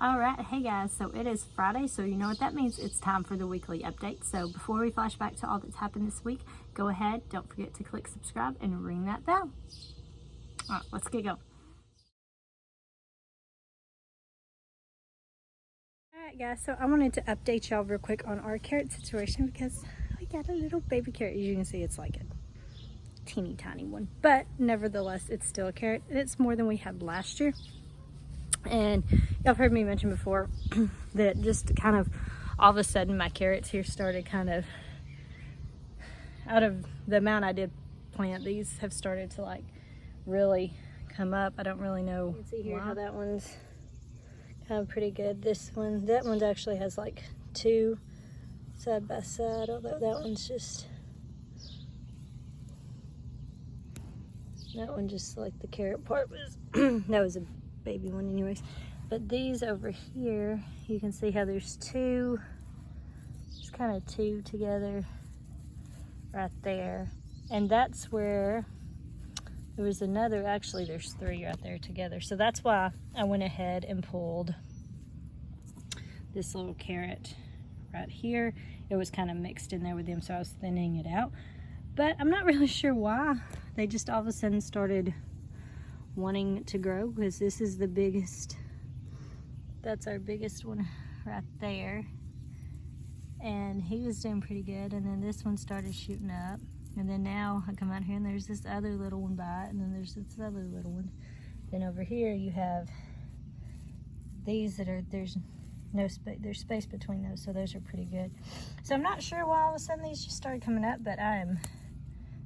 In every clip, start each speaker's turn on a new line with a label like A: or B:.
A: All right, hey guys, so it is Friday, so you know what that means. It's time for the weekly update. So before we flash back to all that's happened this week, go ahead, don't forget to click subscribe and ring that bell. All right, let's get going. All right, guys, so I wanted to update y'all real quick on our carrot situation because we got a little baby carrot. As you can see, it's like a teeny tiny one, but nevertheless, it's still a carrot, and it's more than we had last year. And y'all have heard me mention before that just kind of all of a sudden my carrots here started kind of, out of the amount I did plant, these have started to like really come up. I don't really know. You can see here how that one's kind of pretty good. This one, that one actually has like two side by side, although that one's just, that one just like the carrot part was, that was a baby one anyways. But these over here, you can see how there's two, just kind of two together right there. And that's where there was another, actually there's three right there together. So that's why I went ahead and pulled this little carrot right here. It was kind of mixed in there with them, so I was thinning it out. But I'm not really sure why. They just all of a sudden started wanting to grow, because this is the biggest, that's our biggest one right there, and he was doing pretty good. And then this one started shooting up, and then now I come out here and there's this other little one by it, and then there's this other little one. Then over here you have these that are, there's no space, there's space between those, so those are pretty good. So I'm not sure why all of a sudden these just started coming up, but I am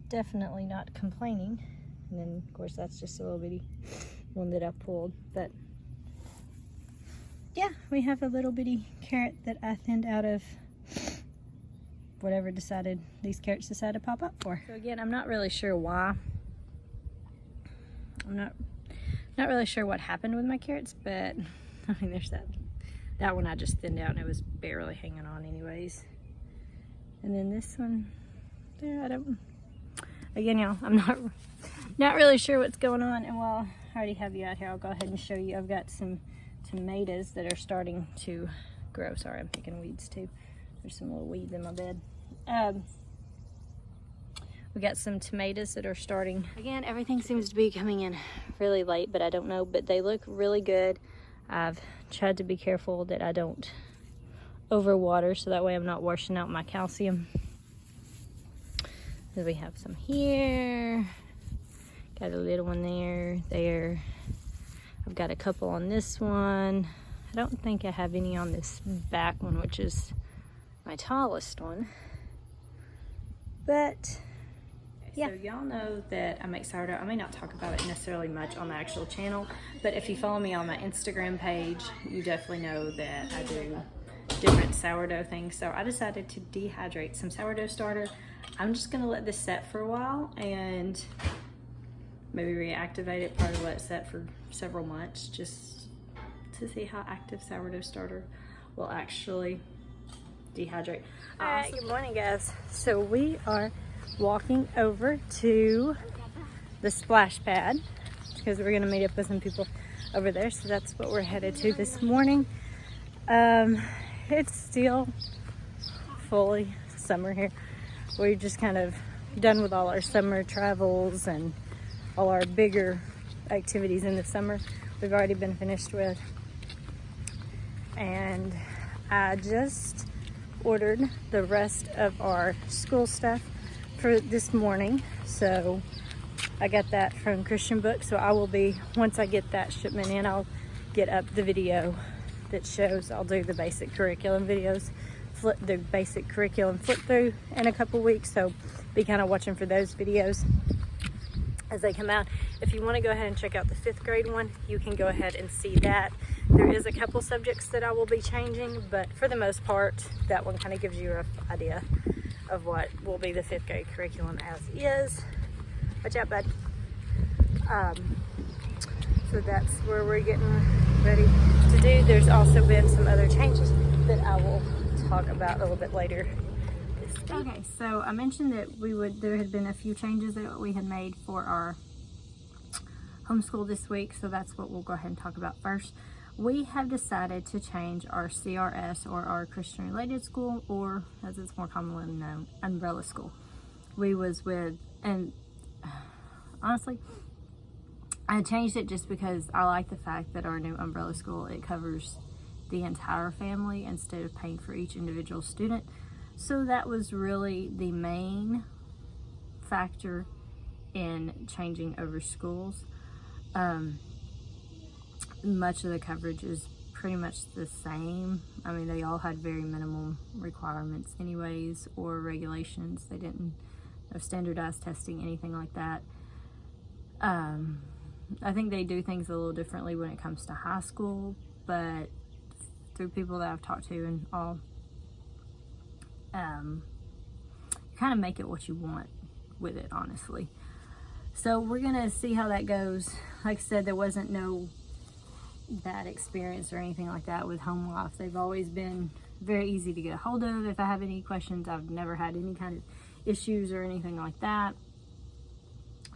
A: definitely not complaining. And then of course that's just a little bitty one that I pulled. But yeah, we have a little bitty carrot that I thinned out of whatever these carrots decided to pop up for. So again, I'm not really sure why. I'm not really sure what happened with my carrots, but I mean, there's that one I just thinned out and it was barely hanging on anyways. And then this one there, again, y'all, I'm not really sure what's going on. And while I already have you out here, I'll go ahead and show you. I've got some tomatoes that are starting to grow. Sorry, I'm picking weeds too. There's some little weeds in my bed. We got some tomatoes that are starting. Again, everything seems to be coming in really late, but I don't know, but they look really good. I've tried to be careful that I don't overwater, so that way I'm not washing out my calcium. Then we have some here. Got a little one there. I've got a couple on this one. I don't think I have any on this back one, which is my tallest one. But yeah. So y'all know that I make sourdough. I may not talk about it necessarily much on the actual channel, but if you follow me on my Instagram page, you definitely know that I do different sourdough things. So I decided to dehydrate some sourdough starter. I'm just gonna let this set for a while and maybe reactivate it, probably let it set for several months just to see how active sourdough starter will actually dehydrate. All right, good morning guys. So we are walking over to the splash pad because we're gonna meet up with some people over there. So that's what we're headed to this morning. It's still fully summer here. We're just kind of done with all our summer travels and all our bigger activities in the summer. We've already been finished with. And I just ordered the rest of our school stuff for this morning. So I got that from Christian Book. So I will be, once I get that shipment in, I'll get up the video that shows, I'll do the basic curriculum videos, the basic curriculum flip through in a couple weeks. So be kind of watching for those videos as they come out. If you want to go ahead and check out the 5th grade one, you can go ahead and see that. There is a couple subjects that I will be changing, but for the most part, that one kind of gives you an idea of what will be the 5th grade curriculum as is. Watch out, bud. So that's where we're getting ready to do. There's also been some other changes that I will talk about a little bit later this week. Okay, so I mentioned that there had been a few changes that we had made for our homeschool this week, so that's what we'll go ahead and talk about first. we have decided to change our CRS, or our Christian Related School, or as it's more commonly known, Umbrella School. We was with, and honestly, I changed it just because I like the fact that our new Umbrella School, it covers the entire family instead of paying for each individual student. So that was really the main factor in changing over schools. Much of the coverage is pretty much the same. I mean, they all had very minimal requirements anyways, or regulations. They didn't have standardized testing, anything like that. I think they do things a little differently when it comes to high school, but through people that I've talked to and all, you kind of make it what you want with it, honestly. So we're gonna see how that goes. Like I said, there wasn't no bad experience or anything like that with Home Life. They've always been very easy to get a hold of. If I have any questions, I've never had any kind of issues or anything like that.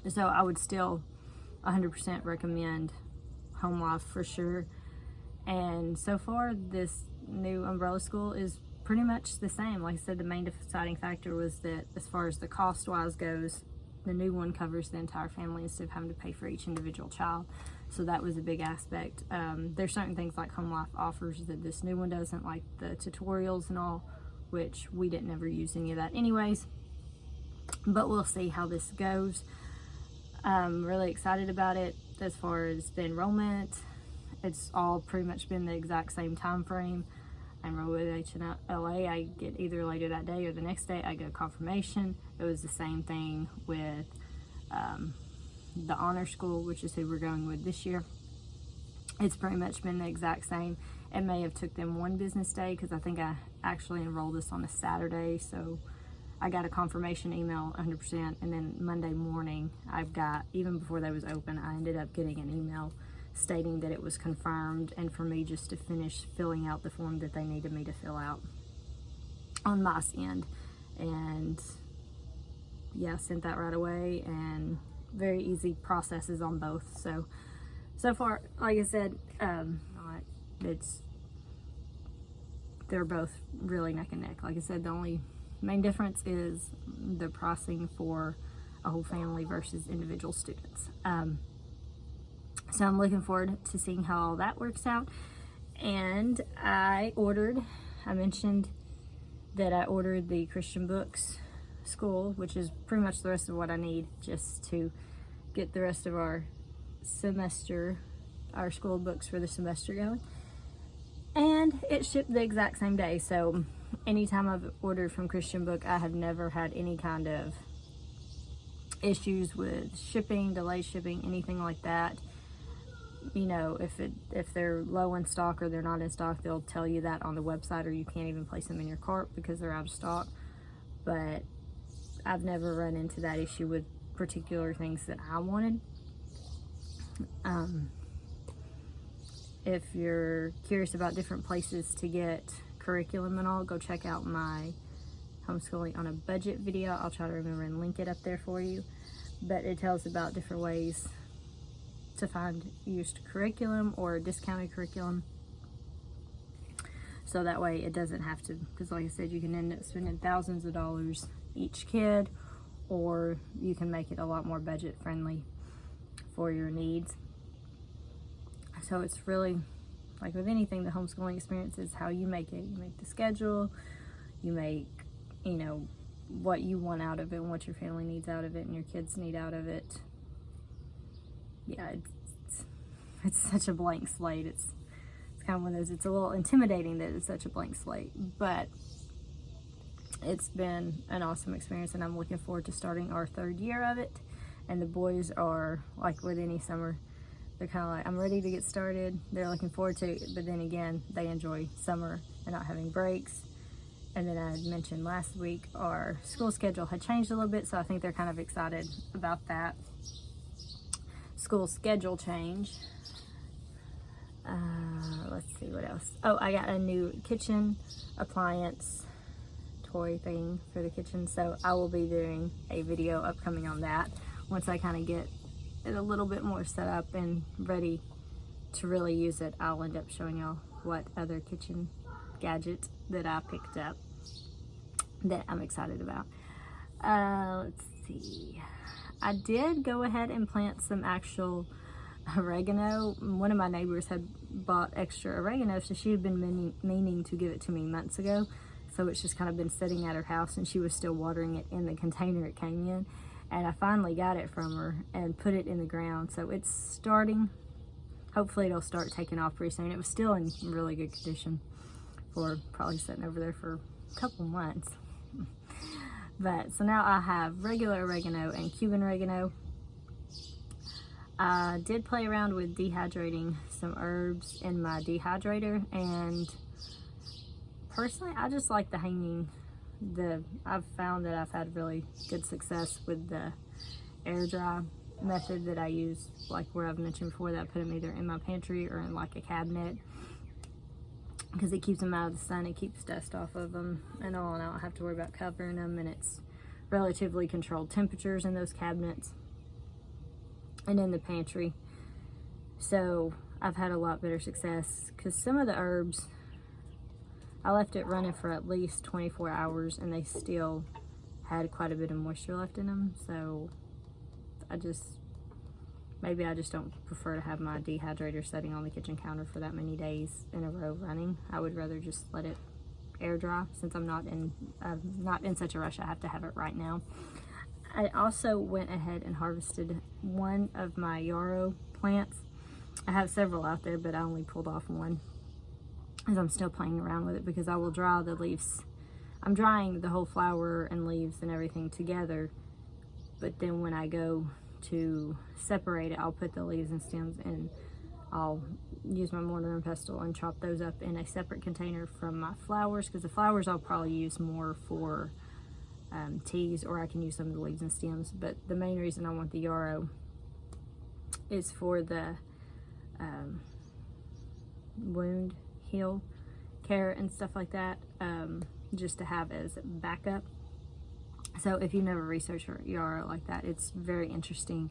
A: So I would still 100% recommend Home Life for sure. And so far, this new Umbrella School is pretty much the same. Like I said, the main deciding factor was that as far as the cost wise goes, the new one covers the entire family instead of having to pay for each individual child. So that was a big aspect. There's certain things like Home Life offers that this new one doesn't, like the tutorials and all, which we didn't ever use any of that anyways. But we'll see how this goes. I'm really excited about it. As far as the enrollment, it's all pretty much been the exact same time frame. I enroll with HLA, I get either later that day or the next day I get confirmation. It was the same thing with the honor school, which is who we're going with this year. It's pretty much been the exact same. It may have took them one business day because I think I actually enrolled this on a Saturday, so I got a confirmation email 100%, and then Monday morning I've got, even before they was open, I ended up getting an email stating that it was confirmed, and for me just to finish filling out the form that they needed me to fill out on my end. And yeah, sent that right away, and very easy processes on both. So far, like I said, they're both really neck and neck. Like I said, the only main difference is the pricing for a whole family versus individual students. So I'm looking forward to seeing how all that works out. And I mentioned that I ordered the Christian Books School, which is pretty much the rest of what I need just to get the rest of our semester, our school books for the semester going. And it shipped the exact same day. So anytime I've ordered from Christian Book, I have never had any kind of issues with shipping, delayed shipping, anything like that. You know, if they're low in stock or they're not in stock, they'll tell you that on the website, or you can't even place them in your cart because they're out of stock. But I've never run into that issue with particular things that I wanted. If you're curious about different places to get curriculum and all, go check out my homeschooling on a budget video. I'll try to remember and link it up there for you. But it tells about different ways to find used curriculum or discounted curriculum, so that way it doesn't have to, because like I said, you can end up spending thousands of dollars each kid, or you can make it a lot more budget friendly for your needs. So it's really, like with anything, the homeschooling experience is how you make it. You make the schedule, you make, you know, what you want out of it and what your family needs out of it and your kids need out of it. Yeah, it's such a blank slate. It's kind of one of those, it's a little intimidating that it's such a blank slate, but it's been an awesome experience, and I'm looking forward to starting our 3rd year of it. And the boys are, like with any summer, they're kind of like, I'm ready to get started. They're looking forward to it, but then again, they enjoy summer and not having breaks. And then I mentioned last week our school schedule had changed a little bit, so I think they're kind of excited about that school schedule change. Let's see what else. Oh, I got a new kitchen appliance toy thing for the kitchen, so I will be doing a video upcoming on that once I kind of get it a little bit more set up and ready to really use it, I'll end up showing y'all what other kitchen gadgets that I picked up that I'm excited about. Let's see. I did go ahead and plant some actual oregano. One of my neighbors had bought extra oregano, so she had been meaning to give it to me months ago. So it's just kind of been sitting at her house, and she was still watering it in the container it came in. And I finally got it from her and put it in the ground. So it's starting. Hopefully it'll start taking off pretty soon. It was still in really good condition for probably sitting over there for a couple months. But so now I have regular oregano and Cuban oregano. I did play around with dehydrating some herbs in my dehydrator, and personally I just like the hanging. I've found that I've had really good success with the air dry method that I use, like where I've mentioned before, that I put them either in my pantry or in like a cabinet, because it keeps them out of the sun, it keeps dust off of them and all, and I don't have to worry about covering them, and it's relatively controlled temperatures in those cabinets and in the pantry. So I've had a lot better success, because some of the herbs I left it running for at least 24 hours and they still had quite a bit of moisture left in them. So maybe I just don't prefer to have my dehydrator setting on the kitchen counter for that many days in a row running. I would rather just let it air dry, since I'm not in such a rush. I have to have it right now. I also went ahead and harvested one of my yarrow plants. I have several out there, but I only pulled off one, as I'm still playing around with it, because I will dry the leaves. I'm drying the whole flower and leaves and everything together, but then when I go to separate it, I'll put the leaves and stems in. I'll use my mortar and pestle and chop those up in a separate container from my flowers, because the flowers I'll probably use more for teas, or I can use some of the leaves and stems. But the main reason I want the yarrow is for the wound heal care and stuff like that, just to have as backup. So if you've never researched yarrow like that, it's very interesting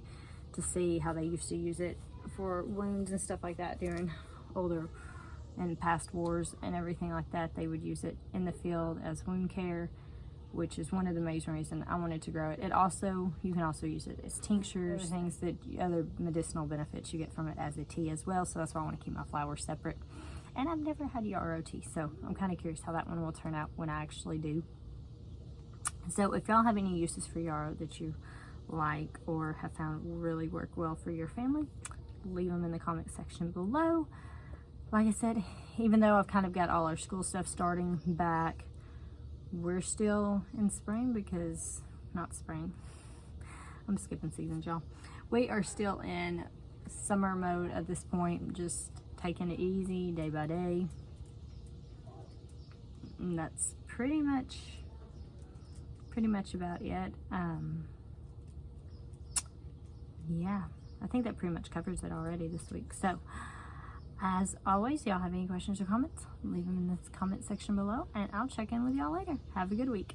A: to see how they used to use it for wounds and stuff like that during older and past wars and everything like that. They would use it in the field as wound care, which is one of the main reasons I wanted to grow it. You can also use it as tinctures, things that other medicinal benefits you get from it as a tea as well. So that's why I want to keep my flowers separate. And I've never had yarrow tea, so I'm kind of curious how that one will turn out when I actually do. So if y'all have any uses for yarrow that you like or have found really work well for your family, leave them in the comment section below. Like I said, even though I've kind of got all our school stuff starting back, we're still in spring, because not spring, I'm skipping seasons, y'all. We are still in summer mode at this point, just taking it easy day by day. And that's pretty much about it. Yeah, I think that pretty much covers it already this week. So as always, y'all have any questions or comments, leave them in the comment section below, and I'll check in with y'all later. Have a good week.